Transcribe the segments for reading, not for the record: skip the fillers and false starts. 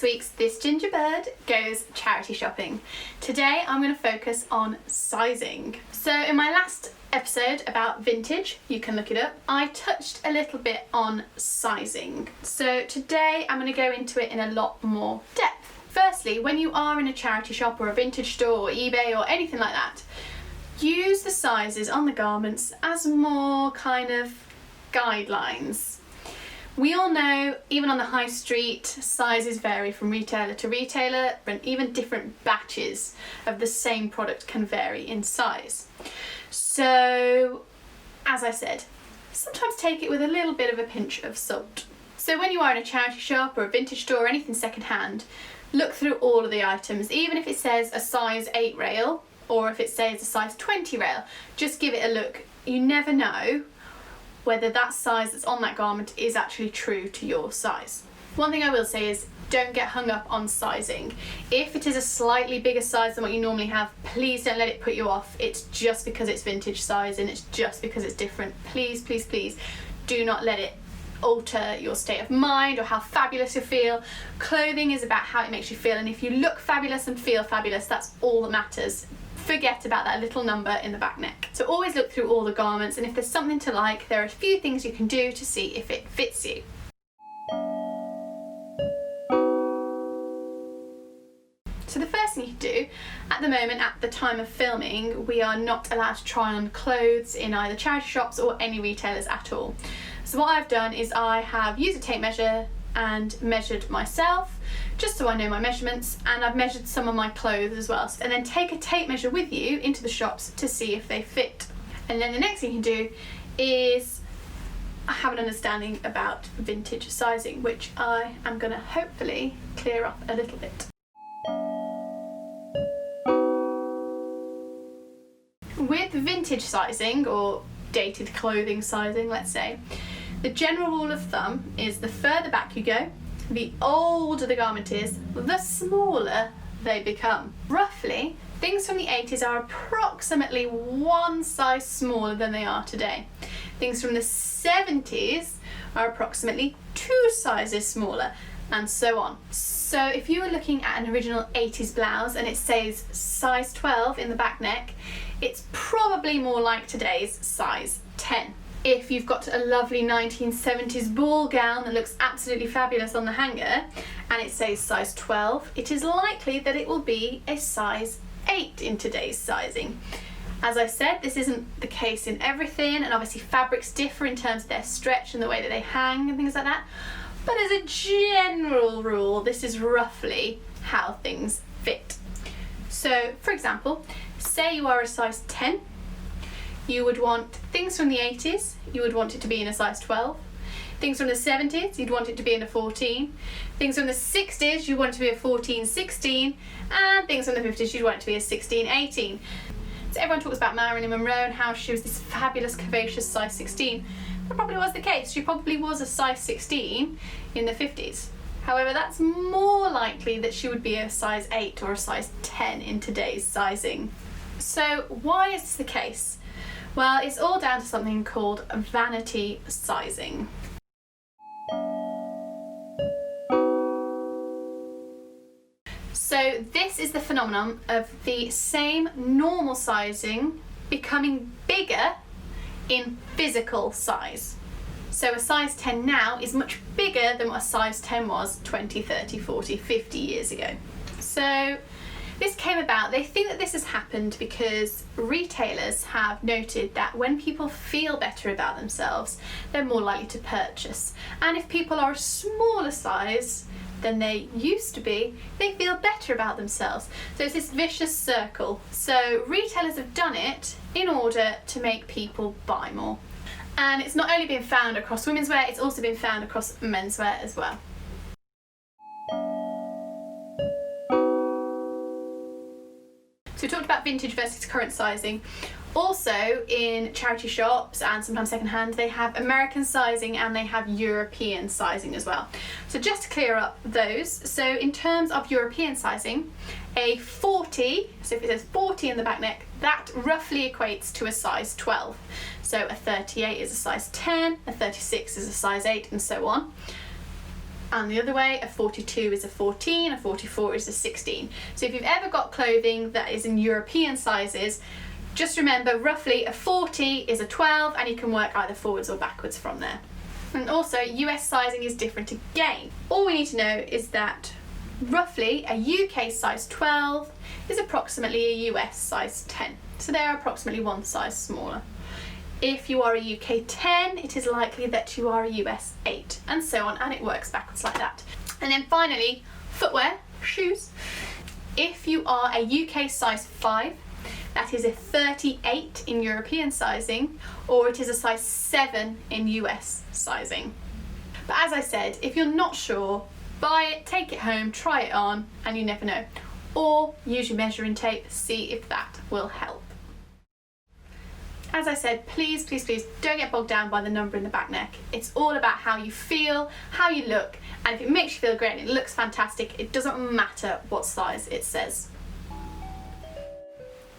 this week's This Ginger Bird Goes Charity Shopping. Today I'm going to focus on sizing. So in my last episode about vintage, you can look it up, I touched a little bit on sizing. So today I'm going to go into it in a lot more depth. Firstly, when you are in a charity shop or a vintage store or eBay or anything like that, use the sizes on the garments as more kind of guidelines. We all know, even on the high street, sizes vary from retailer to retailer, and even different batches of the same product can vary in size. So, as I said, sometimes take it with a little bit of a pinch of salt. So when you are in a charity shop or a vintage store or anything second-hand, look through all of the items, even if it says a size 8 rail or if it says a size 20 rail, just give it a look. You never know whether that size that's on that garment is actually true to your size. One thing I will say is don't get hung up on sizing. If it is a slightly bigger size than what you normally have, please don't let it put you off. It's just because it's vintage size and it's just because it's different. Please, please, please do not let it alter your state of mind or how fabulous you feel. Clothing is about how it makes you feel, and if you look fabulous and feel fabulous, that's all that matters. Forget about that little number in the back neck. So always look through all the garments, and if there's something to like, there are a few things you can do to see if it fits you. So the first thing you do, at the moment, at the time of filming, we are not allowed to try on clothes in either charity shops or any retailers at all. So what I've done is I have used a tape measure and measured myself, just so I know my measurements, and I've measured some of my clothes as well. And then take a tape measure with you into the shops to see if they fit. And then the next thing you can do is have an understanding about vintage sizing, which I am going to hopefully clear up a little bit. With vintage sizing, or dated clothing sizing, let's say, the general rule of thumb is the further back you go, the older the garment is, the smaller they become. Roughly, things from the 80s are approximately one size smaller than they are today. Things from the 70s are approximately 2 sizes smaller, and so on. So if you were looking at an original 80s blouse and it says size 12 in the back neck, it's probably more like today's size 10. If you've got a lovely 1970s ball gown that looks absolutely fabulous on the hanger and it says size 12, it is likely that it will be a size 8 in today's sizing. As I said, this isn't the case in everything, and obviously fabrics differ in terms of their stretch and the way that they hang and things like that. But as a general rule, this is roughly how things fit. So, for example, say you are a size 10, you would want things from the 80s, you would want it to be in a size 12. Things from the 70s, you'd want it to be in a 14. Things from the 60s, you want it to be a 14-16. And things from the 50s, you'd want it to be a 16-18. So everyone talks about Marilyn Monroe and how she was this fabulous, curvaceous size 16. That probably was the case. She probably was a size 16 in the 50s. However, that's more likely that she would be a size 8 or a size 10 in today's sizing. So why is this the case? Well, it's all down to something called vanity sizing. So this is the phenomenon of the same normal sizing becoming bigger in physical size. So a size 10 now is much bigger than what a size 10 was 20, 30, 40, 50 years ago. So this came about, they think that this has happened because retailers have noted that when people feel better about themselves, they're more likely to purchase. And if people are a smaller size than they used to be, they feel better about themselves. So it's this vicious circle. So retailers have done it in order to make people buy more. And it's not only been found across women's wear, it's also been found across menswear as well. So we talked about vintage versus current sizing. Also in charity shops and sometimes secondhand, they have American sizing and they have European sizing as well. So just to clear up those, so in terms of European sizing, a 40, so if it says 40 in the back neck, that roughly equates to a size 12. So a 38 is a size 10, a 36 is a size 8, and so on. And the other way, a 42 is a 14, a 44 is a 16. So if you've ever got clothing that is in European sizes, just remember roughly a 40 is a 12, and you can work either forwards or backwards from there. And also US sizing is different again. All we need to know is that roughly a UK size 12 is approximately a US size 10. So they are approximately one size smaller. If you are a UK 10, it is likely that you are a US 8, and so on, and it works backwards like that. And then finally, footwear, shoes. If you are a UK size 5, that is a 38 in European sizing, or it is a size 7 in US sizing. But as I said, if you're not sure, buy it, take it home, try it on, and you never know. Or use your measuring tape, see if that will help. As I said, please, please, please don't get bogged down by the number in the back neck. It's all about how you feel, how you look, and if it makes you feel great and it looks fantastic, it doesn't matter what size it says.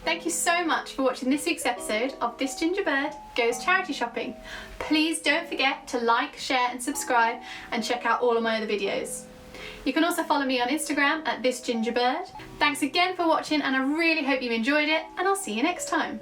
Thank you so much for watching this week's episode of This Ginger Bird Goes Charity Shopping. Please don't forget to like, share and subscribe, and check out all of my other videos. You can also follow me on Instagram at This Ginger Bird. Thanks again for watching, and I really hope you enjoyed it, and I'll see you next time.